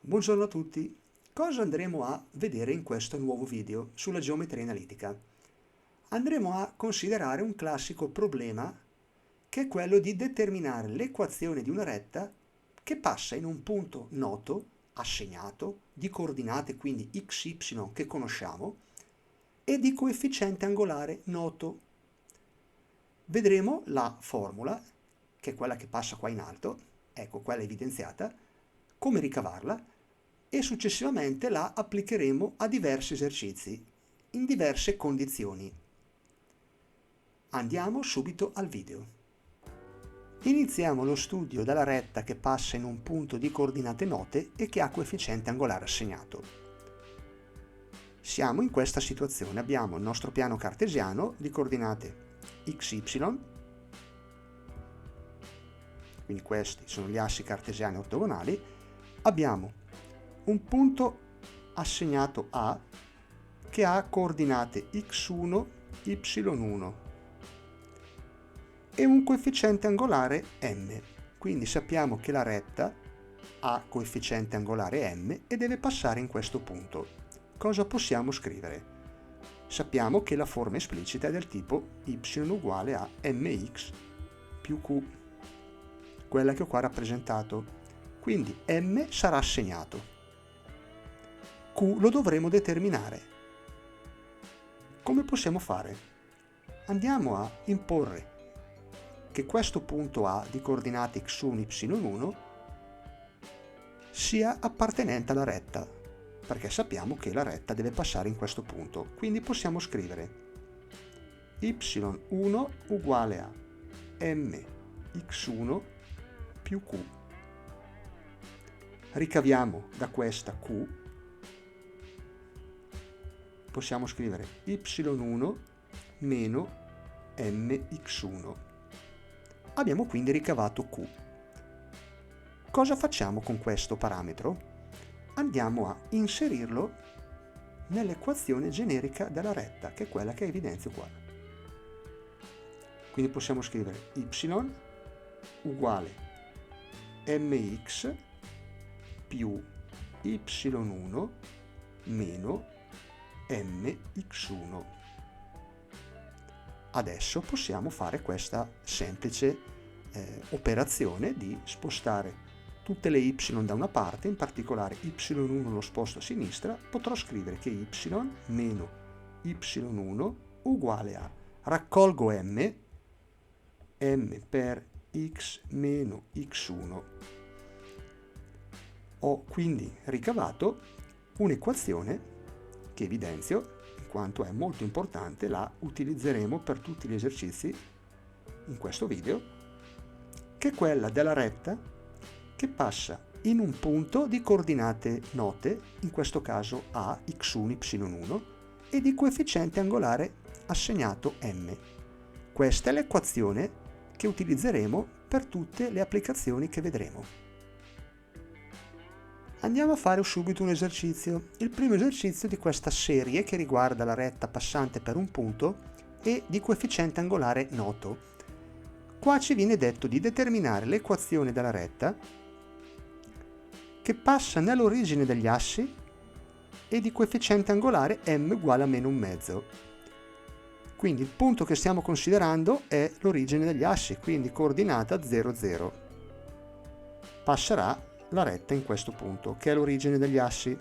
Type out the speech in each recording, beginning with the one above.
Buongiorno a tutti. Cosa andremo a vedere in questo nuovo video sulla geometria analitica? Andremo a considerare un classico problema che è quello di determinare l'equazione di una retta che passa in un punto noto, assegnato, di coordinate quindi x, y che conosciamo, e di coefficiente angolare noto. Vedremo la formula, che è quella che passa qua in alto, ecco quella evidenziata, come ricavarla, e successivamente la applicheremo a diversi esercizi, in diverse condizioni. Andiamo subito al video. Iniziamo lo studio dalla retta che passa in un punto di coordinate note e che ha coefficiente angolare assegnato. Siamo in questa situazione, abbiamo il nostro piano cartesiano di coordinate xy, quindi questi sono gli assi cartesiani ortogonali, abbiamo un punto assegnato A che ha coordinate x1, y1 e un coefficiente angolare m. Quindi sappiamo che la retta ha coefficiente angolare m e deve passare in questo punto. Cosa possiamo scrivere? Sappiamo che la forma esplicita è del tipo y uguale a mx più q, quella che ho qua rappresentato. Quindi m sarà assegnato. Q lo dovremo determinare. Come possiamo fare? Andiamo a imporre che questo punto A di coordinate x1, y1 sia appartenente alla retta, perché sappiamo che la retta deve passare in questo punto. Quindi possiamo scrivere y1 uguale a mx1 più q. Ricaviamo da questa q, possiamo scrivere y1 meno mx1. Abbiamo quindi ricavato q. Cosa facciamo con questo parametro? Andiamo a inserirlo nell'equazione generica della retta, che è quella che evidenzio qua. Quindi possiamo scrivere y uguale mx più y1 meno mx1. Adesso possiamo fare questa semplice operazione di spostare tutte le y da una parte, in particolare y1 lo sposto a sinistra, potrò scrivere che y meno y1 uguale a, raccolgo m per x meno x1. Ho quindi ricavato un'equazione che evidenzio, in quanto è molto importante, la utilizzeremo per tutti gli esercizi in questo video, che è quella della retta che passa in un punto di coordinate note, in questo caso A, x1, y1, e di coefficiente angolare assegnato m. Questa è l'equazione che utilizzeremo per tutte le applicazioni che vedremo. Andiamo a fare subito un esercizio, il primo esercizio di questa serie che riguarda la retta passante per un punto e di coefficiente angolare noto. Qua ci viene detto di determinare l'equazione della retta che passa nell'origine degli assi e di coefficiente angolare m uguale a meno un mezzo. Quindi il punto che stiamo considerando è l'origine degli assi, quindi coordinata 0, 0. Passerà la retta in questo punto, che è l'origine degli assi.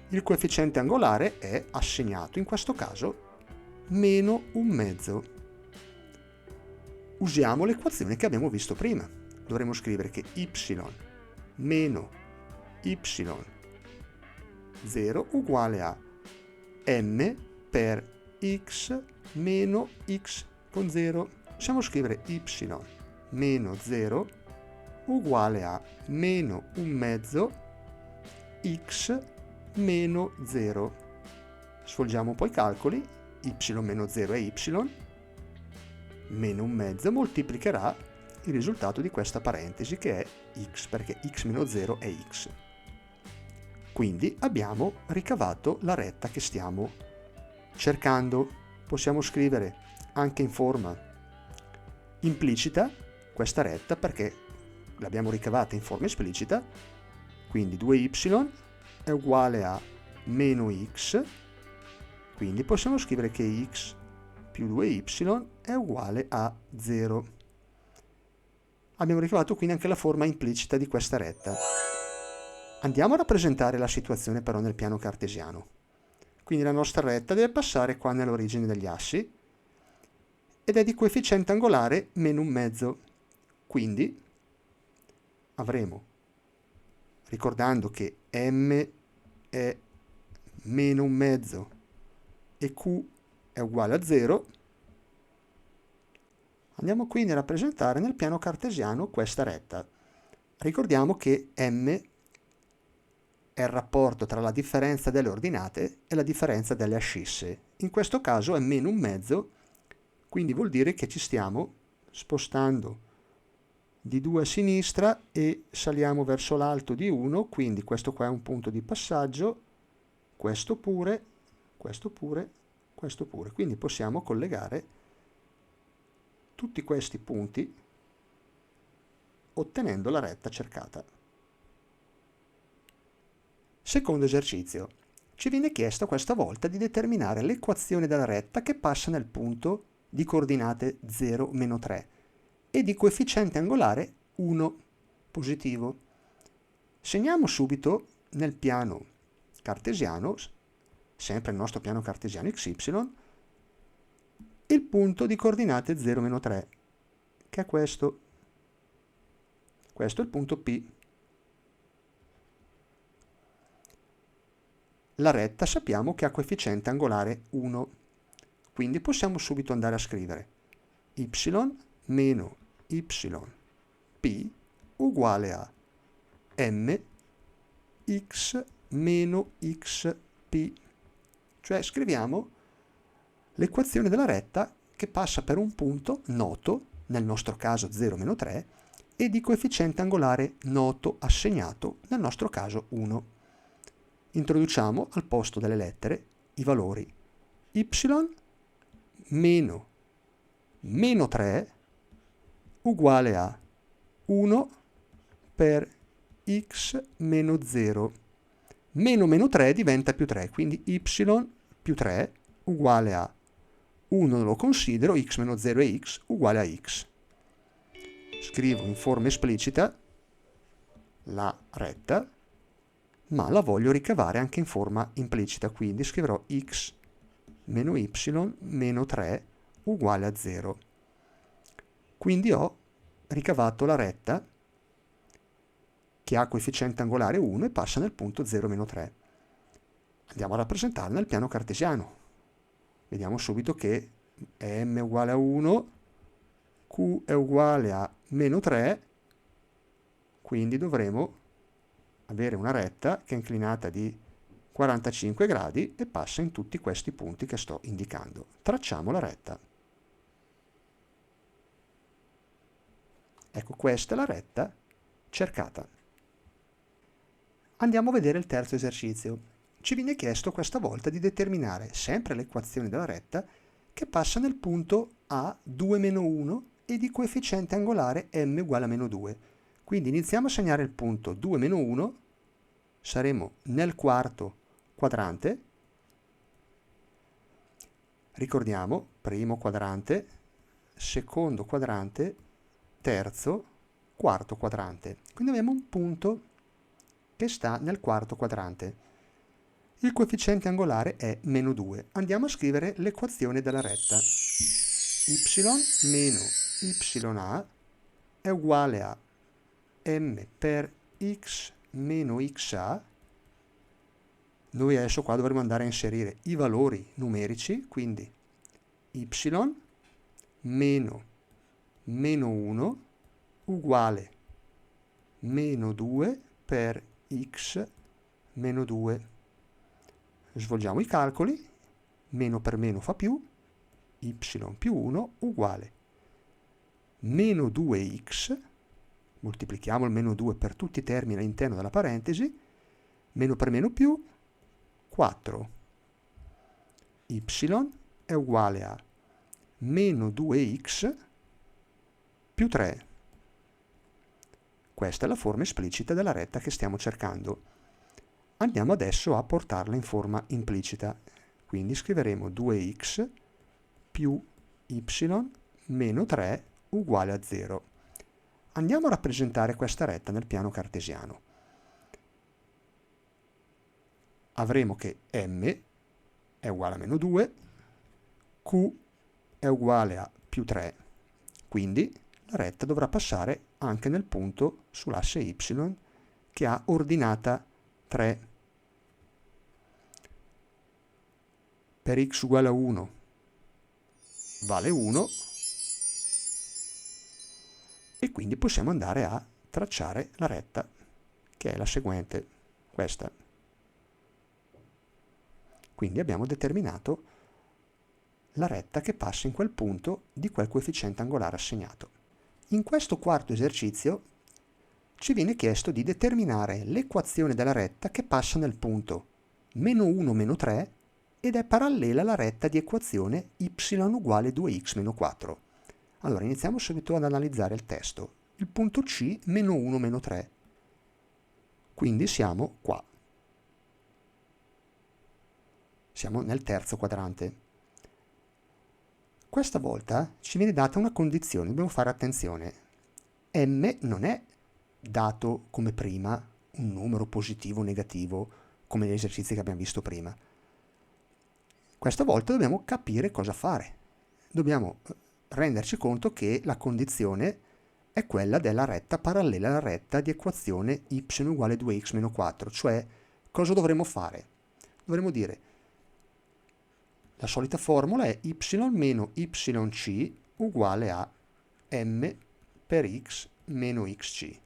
Il coefficiente angolare è assegnato, in questo caso, meno un mezzo. Usiamo l'equazione che abbiamo visto prima. Dovremo scrivere che y meno y0 uguale a m per x meno x con 0. Possiamo scrivere y meno 0 uguale a meno un mezzo x meno 0. Svolgiamo poi i calcoli, y meno 0 è y, meno un mezzo moltiplicherà il risultato di questa parentesi che è x, perché x meno 0 è x. Quindi abbiamo ricavato la retta che stiamo cercando. Possiamo scrivere anche in forma implicita questa retta perché l'abbiamo ricavata in forma esplicita, quindi 2y è uguale a meno x, quindi possiamo scrivere che x più 2y è uguale a 0. Abbiamo ritrovato quindi anche la forma implicita di questa retta. Andiamo a rappresentare la situazione però nel piano cartesiano. Quindi la nostra retta deve passare qua nell'origine degli assi ed è di coefficiente angolare meno un mezzo. Quindi avremo, ricordando che m è meno un mezzo e q è uguale a 0, andiamo quindi a rappresentare nel piano cartesiano questa retta. Ricordiamo che m è il rapporto tra la differenza delle ordinate e la differenza delle ascisse. In questo caso è meno un mezzo, quindi vuol dire che ci stiamo spostando di 2 a sinistra e saliamo verso l'alto di 1, quindi questo qua è un punto di passaggio, questo pure, questo pure, questo pure. Quindi possiamo collegare tutti questi punti ottenendo la retta cercata. Secondo esercizio. Ci viene chiesto questa volta di determinare l'equazione della retta che passa nel punto di coordinate 0, meno 3 e di coefficiente angolare 1 positivo. Segniamo subito nel piano cartesiano, sempre il nostro piano cartesiano xy, il punto di coordinate 0, meno 3, che è questo. Questo è il punto P. La retta sappiamo che ha coefficiente angolare 1, quindi possiamo subito andare a scrivere y meno yp uguale a mx meno xp, cioè scriviamo l'equazione della retta che passa per un punto noto, nel nostro caso 0, meno 3, e di coefficiente angolare noto assegnato, nel nostro caso 1. Introduciamo al posto delle lettere i valori y meno 3 uguale a 1 per x meno 0. Meno 3 diventa più 3, quindi y più 3 uguale a 1 lo considero, x meno 0 è x, uguale a x. Scrivo in forma esplicita la retta, ma la voglio ricavare anche in forma implicita, quindi scriverò x meno y meno 3 uguale a 0. Quindi ho ricavato la retta che ha coefficiente angolare 1 e passa nel punto 0, meno 3. Andiamo a rappresentarla nel piano cartesiano. Vediamo subito che m è uguale a 1, q è uguale a meno 3, quindi dovremo avere una retta che è inclinata di 45 gradi e passa in tutti questi punti che sto indicando. Tracciamo la retta. Ecco, questa è la retta cercata. Andiamo a vedere il terzo esercizio. Ci viene chiesto questa volta di determinare sempre l'equazione della retta che passa nel punto A 2 meno 1 e di coefficiente angolare m uguale a meno 2. Quindi iniziamo a segnare il punto 2 meno 1, saremo nel quarto quadrante. Ricordiamo, primo quadrante, secondo quadrante, terzo, quarto quadrante. Quindi abbiamo un punto che sta nel quarto quadrante. Il coefficiente angolare è meno 2. Andiamo a scrivere l'equazione della retta. Y meno ya è uguale a m per x meno xa. Noi adesso qua dovremo andare a inserire i valori numerici, quindi y meno 1 uguale meno 2 per x meno 2. Svolgiamo i calcoli, meno per meno fa più, y più 1 uguale meno 2x, moltiplichiamo il meno 2 per tutti i termini all'interno della parentesi, meno per meno più 4. Y è uguale a meno 2x più 3. Questa è la forma esplicita della retta che stiamo cercando. Andiamo adesso a portarla in forma implicita. Quindi scriveremo 2x più y meno 3 uguale a 0. Andiamo a rappresentare questa retta nel piano cartesiano. Avremo che m è uguale a meno 2, q è uguale a più 3, quindi la retta dovrà passare anche nel punto sull'asse y che ha ordinata 3. Per x uguale a 1 vale 1 e quindi possiamo andare a tracciare la retta che è la seguente, questa. Quindi abbiamo determinato la retta che passa in quel punto di quel coefficiente angolare assegnato. In questo quarto esercizio ci viene chiesto di determinare l'equazione della retta che passa nel punto meno 1 meno 3 ed è parallela alla retta di equazione y uguale 2x meno 4. Allora iniziamo subito ad analizzare il testo. Il punto C meno 1 meno 3. Quindi siamo qua. Siamo nel terzo quadrante. Questa volta ci viene data una condizione, dobbiamo fare attenzione. M non è dato come prima, un numero positivo o negativo, come negli esercizi che abbiamo visto prima. Questa volta dobbiamo capire cosa fare. Dobbiamo renderci conto che la condizione è quella della retta parallela alla retta di equazione y uguale 2x meno 4, cioè cosa dovremo fare? Dovremo dire la solita formula è y meno yc uguale a m per x meno xc.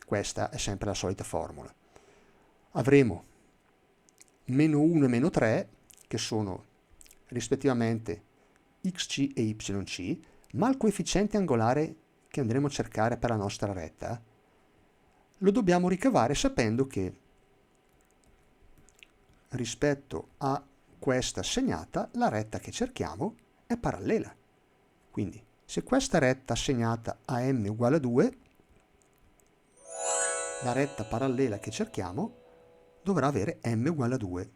Questa è sempre la solita formula. Avremo meno 1 e meno 3, che sono rispettivamente xc e yc, ma il coefficiente angolare che andremo a cercare per la nostra retta lo dobbiamo ricavare sapendo che rispetto a questa assegnata, la retta che cerchiamo è parallela. Quindi, se questa retta assegnata a m uguale a 2, la retta parallela che cerchiamo dovrà avere m uguale a 2.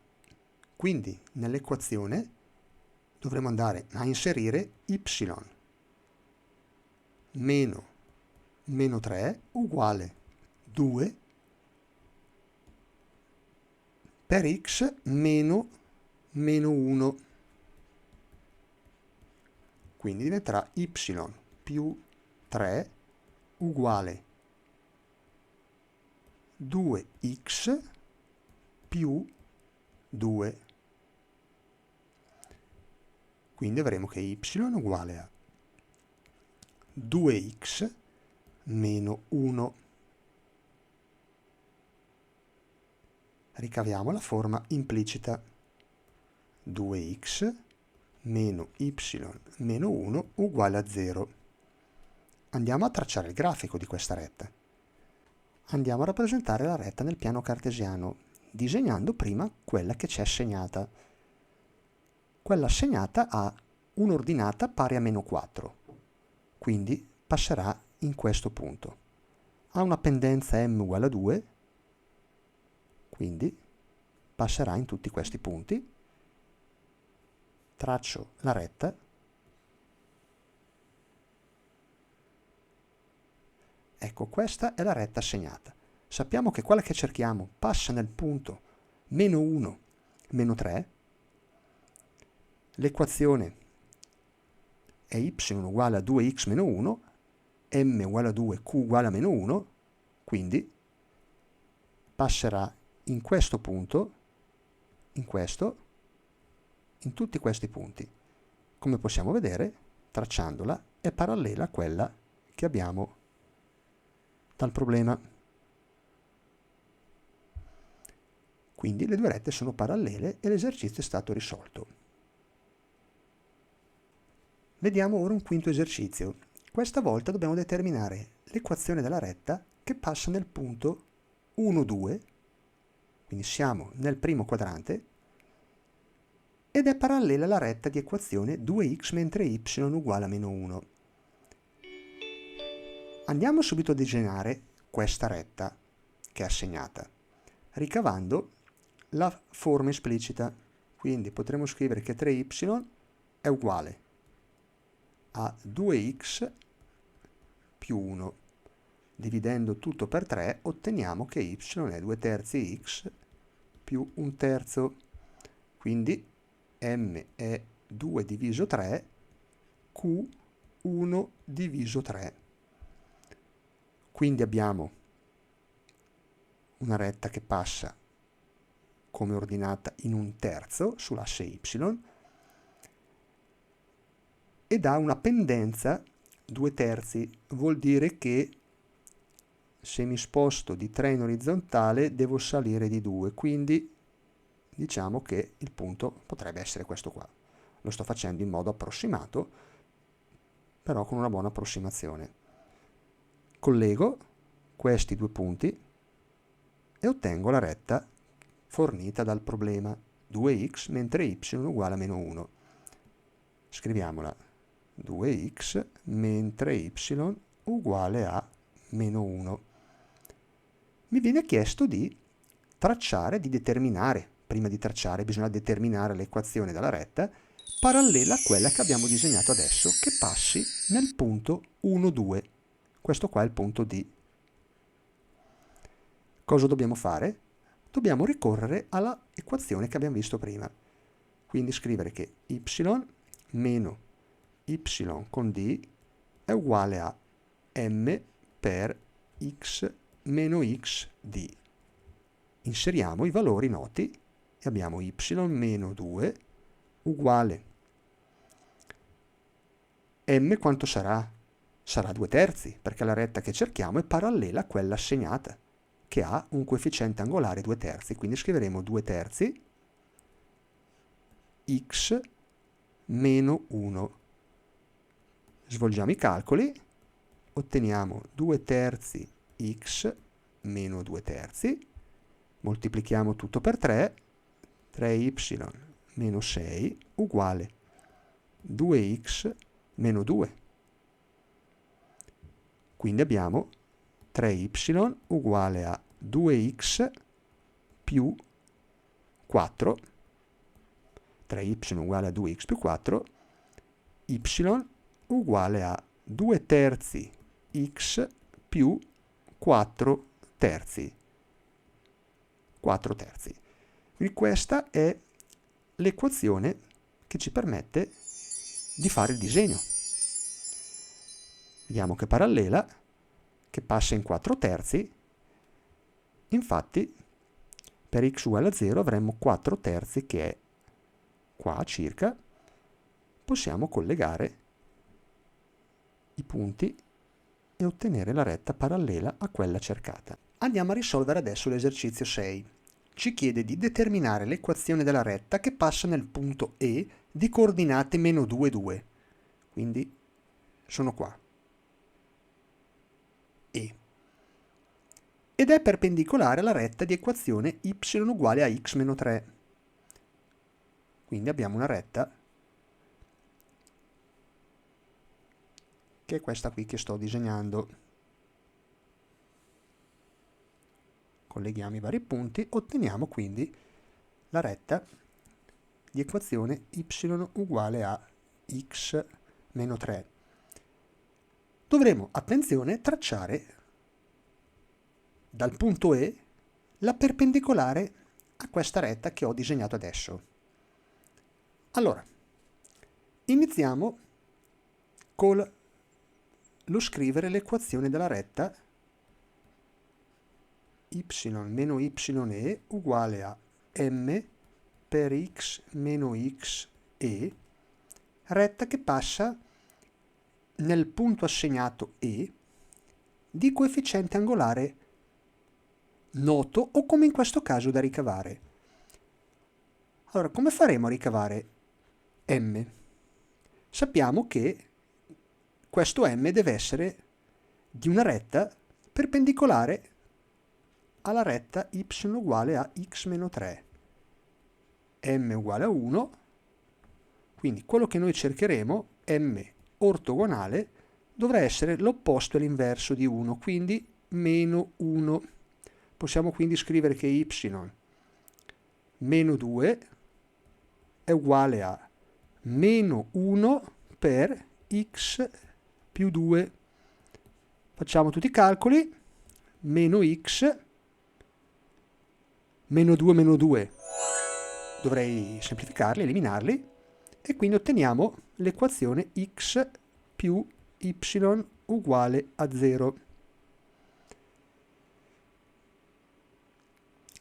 Quindi, nell'equazione dovremo andare a inserire y meno 3 uguale 2 per x meno 1. Quindi diventerà y più 3 uguale 2x più 2. Quindi avremo che y è uguale a 2x meno 1. Ricaviamo la forma implicita 2x meno y meno 1 uguale a 0. Andiamo a tracciare il grafico di questa retta. Andiamo a rappresentare la retta nel piano cartesiano, disegnando prima quella che c'è assegnata. Quella assegnata ha un'ordinata pari a meno 4, quindi passerà in questo punto. Ha una pendenza m uguale a 2, quindi passerà in tutti questi punti. Traccio la retta ecco, questa è la retta assegnata. Sappiamo che quella che cerchiamo passa nel punto meno 1 meno 3. L'equazione è y uguale a 2x meno 1, m uguale a 2, q uguale a meno 1, quindi passerà in questo punto, in questo, in tutti questi punti. Come possiamo vedere, tracciandola, è parallela a quella che abbiamo dal problema. Quindi le due rette sono parallele e l'esercizio è stato risolto. Vediamo ora un quinto esercizio. Questa volta dobbiamo determinare l'equazione della retta che passa nel punto 1, 2, quindi siamo nel primo quadrante, ed è parallela alla retta di equazione 2x mentre y uguale a meno 1. Andiamo subito a disegnare questa retta che è assegnata, ricavando la forma esplicita. Quindi potremo scrivere che 3y è uguale a 2x più 1. Dividendo tutto per 3 otteniamo che y è 2 terzi x più 1 terzo. Quindi m è 2 diviso 3, q 1 diviso 3. Quindi abbiamo una retta che passa come ordinata in un terzo sull'asse y ed ha una pendenza 2 terzi. Vuol dire che se mi sposto di 3 in orizzontale devo salire di 2, quindi diciamo che il punto potrebbe essere questo qua. Lo sto facendo in modo approssimato, però con una buona approssimazione. Collego questi due punti e ottengo la retta fornita dal problema, 2x mentre y uguale a meno 1. Scriviamola, 2x mentre y uguale a meno 1. Mi viene chiesto di tracciare, di determinare. Prima di tracciare bisogna determinare l'equazione della retta parallela a quella che abbiamo disegnato adesso, che passi nel punto 1, 2. Questo qua è il punto D. Cosa dobbiamo fare? Dobbiamo ricorrere alla equazione che abbiamo visto prima. Quindi scrivere che y meno y con d è uguale a m per x meno x d. Inseriamo i valori noti e abbiamo y meno 2 uguale m quanto sarà? Sarà 2 terzi, perché la retta che cerchiamo è parallela a quella assegnata, che ha un coefficiente angolare 2 terzi. Quindi scriveremo 2 terzi x meno 1. Svolgiamo i calcoli, otteniamo 2 terzi x meno 2 terzi, moltiplichiamo tutto per 3, 3y meno 6 uguale 2x meno 2. Quindi abbiamo 3y uguale a 2x più 4, 3y uguale a 2x più 4, y uguale a 2 terzi x più 4 terzi. 4 terzi. Quindi questa è l'equazione che ci permette di fare il disegno. Vediamo che parallela, che passa in 4 terzi. Infatti per x uguale a 0 avremmo 4 terzi, che è qua circa. Possiamo collegare i punti e ottenere la retta parallela a quella cercata. Andiamo a risolvere adesso l'esercizio 6. Ci chiede di determinare l'equazione della retta che passa nel punto E di coordinate meno 2, 2. Quindi sono qua. E. Ed è perpendicolare alla retta di equazione y uguale a x meno 3. Quindi abbiamo una retta che è questa qui che sto disegnando. Colleghiamo i vari punti, otteniamo quindi la retta di equazione y uguale a x meno 3. Dovremo, attenzione, tracciare dal punto E la perpendicolare a questa retta che ho disegnato adesso. Allora, iniziamo con lo scrivere l'equazione della retta y meno ye uguale a m per x meno x e, retta che passa nel punto assegnato E di coefficiente angolare noto o, come in questo caso, da ricavare. Allora, come faremo a ricavare m? Sappiamo che questo m deve essere di una retta perpendicolare alla retta y uguale a x meno 3. m uguale a 1, quindi quello che noi cercheremo, m ortogonale, dovrà essere l'opposto e l'inverso di 1, quindi meno 1. Possiamo quindi scrivere che y meno 2 è uguale a meno 1 per x più 2. Facciamo tutti i calcoli. Meno x, meno 2, dovrei semplificarli, eliminarli, e quindi otteniamo l'equazione x più y uguale a 0.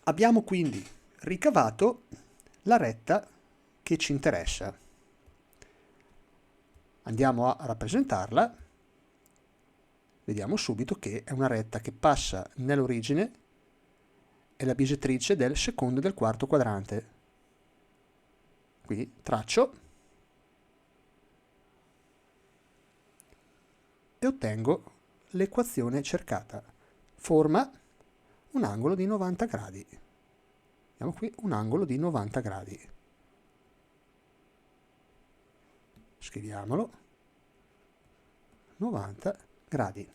Abbiamo quindi ricavato la retta che ci interessa. Andiamo a rappresentarla. Vediamo subito che è una retta che passa nell'origine, è la bisettrice del secondo e del quarto quadrante. Quindi traccio e ottengo l'equazione cercata. Forma un angolo di 90 gradi. Vediamo qui un angolo di 90 gradi. Scriviamolo. 90 gradi.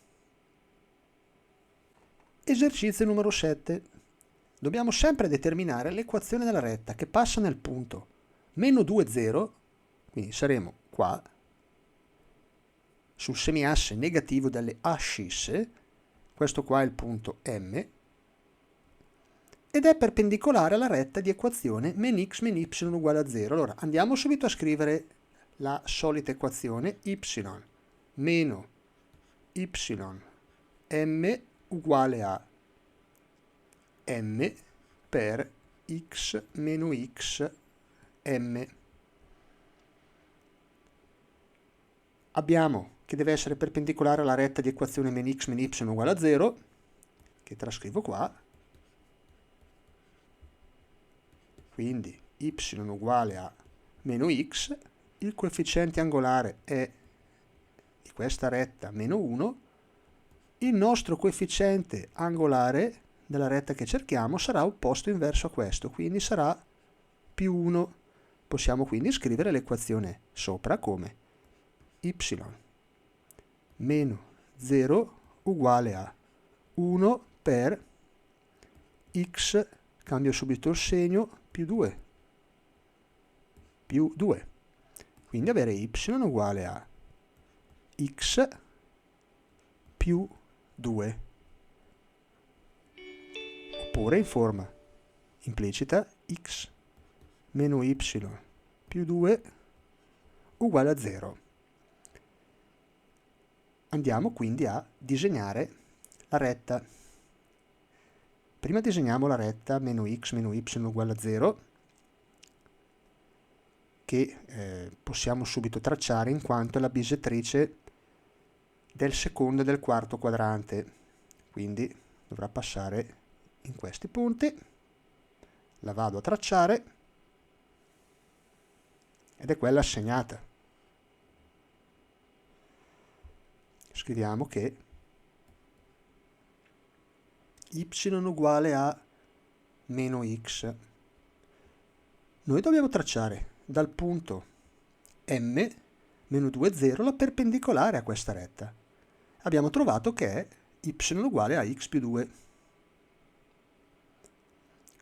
Esercizio numero 7. Dobbiamo sempre determinare l'equazione della retta che passa nel punto meno 2, 0, quindi saremo qua, sul semiasse negativo delle ascisse, questo qua è il punto M, ed è perpendicolare alla retta di equazione men x men y uguale a 0. Allora andiamo subito a scrivere la solita equazione y meno y m uguale a m per x meno x m. Abbiamo che deve essere perpendicolare alla retta di equazione men x men y uguale a 0, che trascrivo qua. Quindi y uguale a meno x, il coefficiente angolare è di questa retta meno 1, il nostro coefficiente angolare della retta che cerchiamo sarà opposto inverso a questo, quindi sarà più 1. Possiamo quindi scrivere l'equazione sopra come y meno 0 uguale a 1 per x, cambio subito il segno, più 2. Più 2. Quindi avere y uguale a x più 2. Oppure in forma implicita x meno y più 2 uguale a 0. Andiamo quindi a disegnare la retta. Prima disegniamo la retta meno x meno y uguale a 0, che possiamo subito tracciare in quanto è la bisettrice del secondo e del quarto quadrante. Quindi dovrà passare in questi punti. La vado a tracciare ed è quella assegnata. Scriviamo che y uguale a meno x. Noi dobbiamo tracciare dal punto M meno 2, 0 la perpendicolare a questa retta. Abbiamo trovato che è y uguale a x più 2.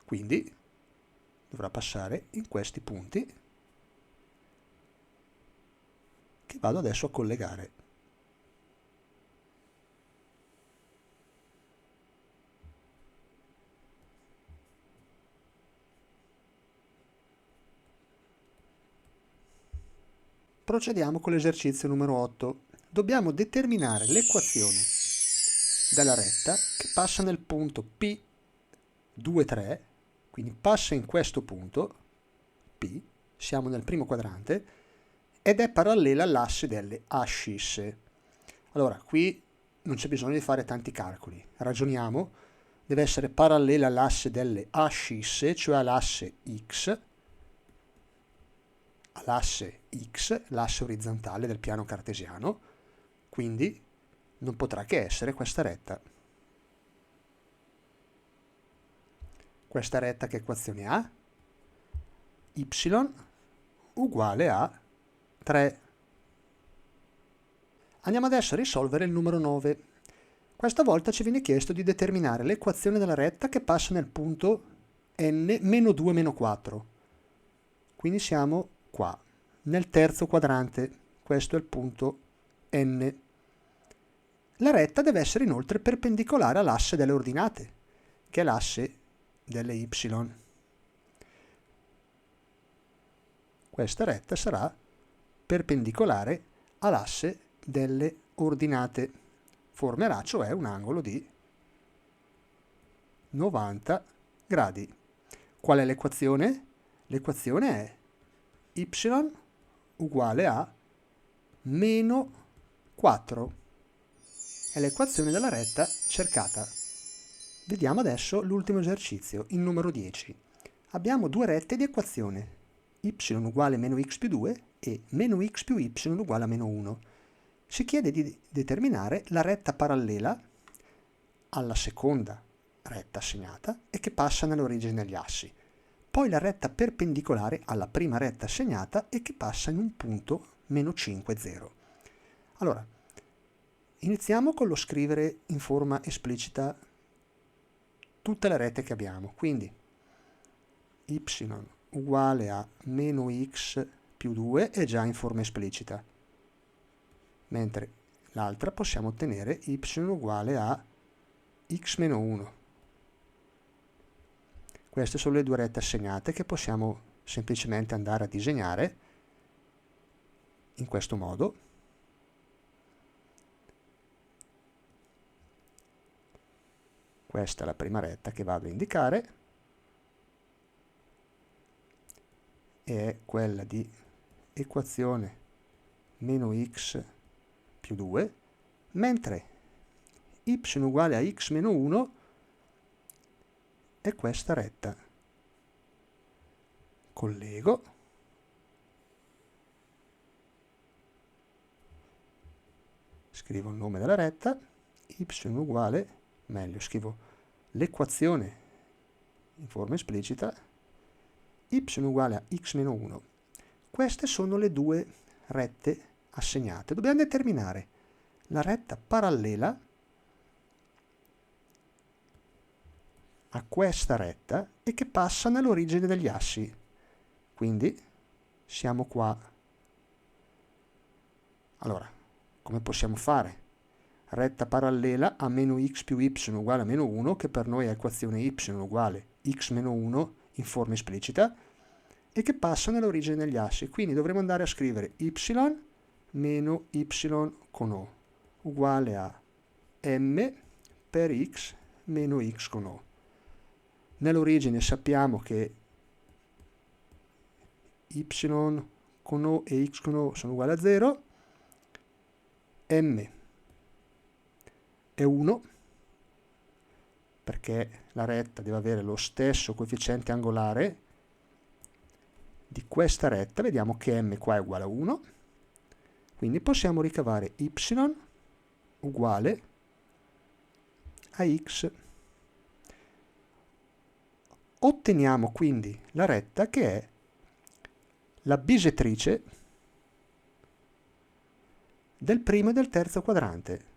Quindi dovrà passare in questi punti che vado adesso a collegare. Procediamo con l'esercizio numero 8. Dobbiamo determinare l'equazione della retta che passa nel punto P2, 3, quindi passa in questo punto P, siamo nel primo quadrante, ed è parallela all'asse delle ascisse. Allora, qui non c'è bisogno di fare tanti calcoli, ragioniamo, deve essere parallela all'asse delle ascisse, cioè all'asse X, l'asse orizzontale del piano cartesiano, quindi non potrà che essere questa retta. Questa retta che equazione ha? Y uguale a 3. Andiamo adesso a risolvere il numero 9. Questa volta ci viene chiesto di determinare l'equazione della retta che passa nel punto n meno 2 meno 4. Quindi siamo qua, nel terzo quadrante. Questo è il punto n. La retta deve essere inoltre perpendicolare all'asse delle ordinate, che è l'asse delle y. Questa retta sarà perpendicolare all'asse delle ordinate. Formerà cioè un angolo di 90 gradi. Qual è l'equazione? L'equazione è y uguale a meno 4. È l'equazione della retta cercata. Vediamo adesso l'ultimo esercizio, il numero 10. Abbiamo due rette di equazione, y uguale a meno x più 2 e meno x più y uguale a meno 1. Si chiede di determinare la retta parallela alla seconda retta assegnata e che passa nell'origine degli assi. Poi la retta perpendicolare alla prima retta assegnata e che passa in un punto meno 5, 0. Allora, iniziamo con lo scrivere in forma esplicita tutte le rette che abbiamo. Quindi y uguale a meno x più 2 è già in forma esplicita, mentre l'altra possiamo ottenere y uguale a x meno 1. Queste sono le due rette assegnate che possiamo semplicemente andare a disegnare in questo modo. Questa è la prima retta che vado a indicare e è quella di equazione meno x più 2, mentre y uguale a x meno 1 è questa retta. Collego. Scrivo il nome della retta, y uguale, meglio, scrivo l'equazione in forma esplicita, y uguale a x meno 1. Queste sono le due rette assegnate. Dobbiamo determinare la retta parallela a questa retta e che passa nell'origine degli assi. Quindi siamo qua. Allora, come possiamo fare? Retta parallela a meno x più y uguale a meno 1, che per noi è equazione y uguale x meno 1 in forma esplicita, e che passa nell'origine degli assi. Quindi dovremo andare a scrivere y meno y con o uguale a m per x meno x con o. Nell'origine sappiamo che y con o e x con o sono uguali a 0, m è 1, perché la retta deve avere lo stesso coefficiente angolare di questa retta. Vediamo che m qua è uguale a 1, quindi possiamo ricavare y uguale a x. Otteniamo quindi la retta che è la bisettrice del primo e del terzo quadrante.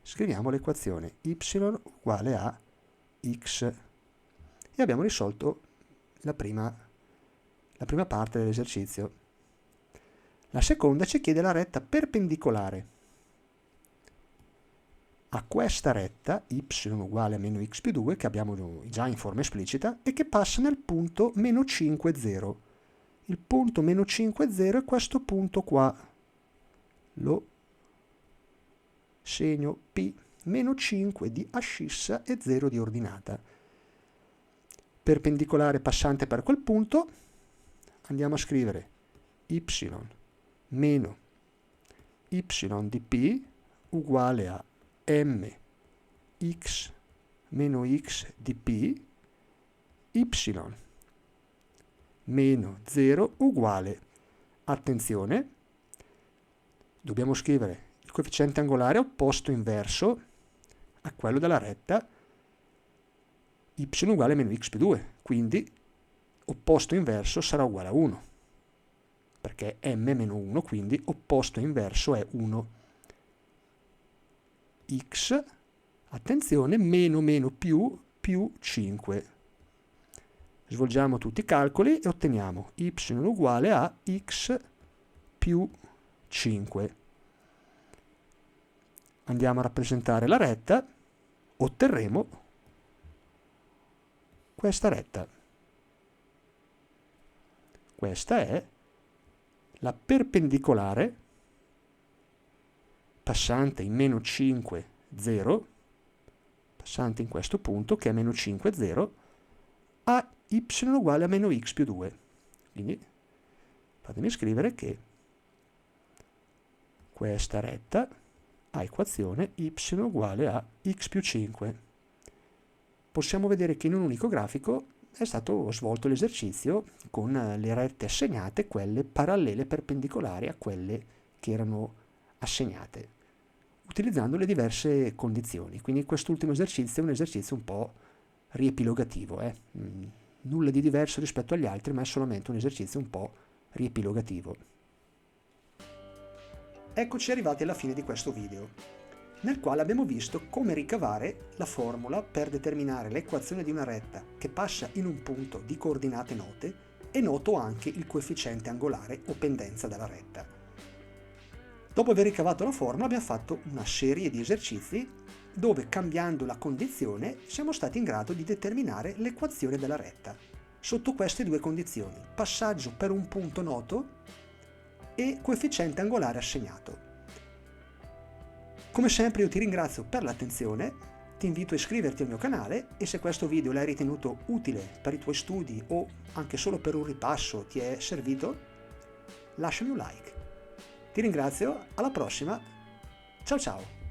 Scriviamo l'equazione y uguale a x e abbiamo risolto la prima parte dell'esercizio. La seconda ci chiede la retta perpendicolare a questa retta y uguale a meno x più 2 che abbiamo già in forma esplicita e che passa nel punto meno 5, 0. Il punto meno 5, 0 è questo punto qua. Lo segno P, meno 5 di ascissa e 0 di ordinata. Perpendicolare passante per quel punto, andiamo a scrivere y meno y di P uguale a m x meno x di P, y meno 0 uguale, attenzione, dobbiamo scrivere il coefficiente angolare opposto inverso a quello della retta y uguale a meno x più 2, quindi opposto inverso sarà uguale a 1, perché m meno 1, quindi opposto inverso è 1. x, attenzione, meno meno più 5. Svolgiamo tutti i calcoli e otteniamo y uguale a x più 5. Andiamo a rappresentare la retta, otterremo questa retta. Questa è la perpendicolare passante in meno 5, 0, passante in questo punto che è meno 5, 0, a y uguale a meno x più 2. Quindi fatemi scrivere che questa retta ha equazione y uguale a x più 5. Possiamo vedere che in un unico grafico è stato svolto l'esercizio con le rette assegnate, quelle parallele perpendicolari a quelle che erano assegnate, utilizzando le diverse condizioni. Quindi quest'ultimo esercizio è un esercizio un po' riepilogativo, nulla di diverso rispetto agli altri, ma è solamente un esercizio un po' riepilogativo. Eccoci arrivati alla fine di questo video, nel quale abbiamo visto come ricavare la formula per determinare l'equazione di una retta che passa in un punto di coordinate note e noto anche il coefficiente angolare o pendenza della retta. Dopo aver ricavato la formula abbiamo fatto una serie di esercizi dove, cambiando la condizione, siamo stati in grado di determinare l'equazione della retta sotto queste due condizioni: passaggio per un punto noto e coefficiente angolare assegnato. Come sempre io ti ringrazio per l'attenzione, ti invito a iscriverti al mio canale e se questo video l'hai ritenuto utile per i tuoi studi o anche solo per un ripasso ti è servito, lasciami un like. Ti ringrazio, alla prossima, ciao ciao!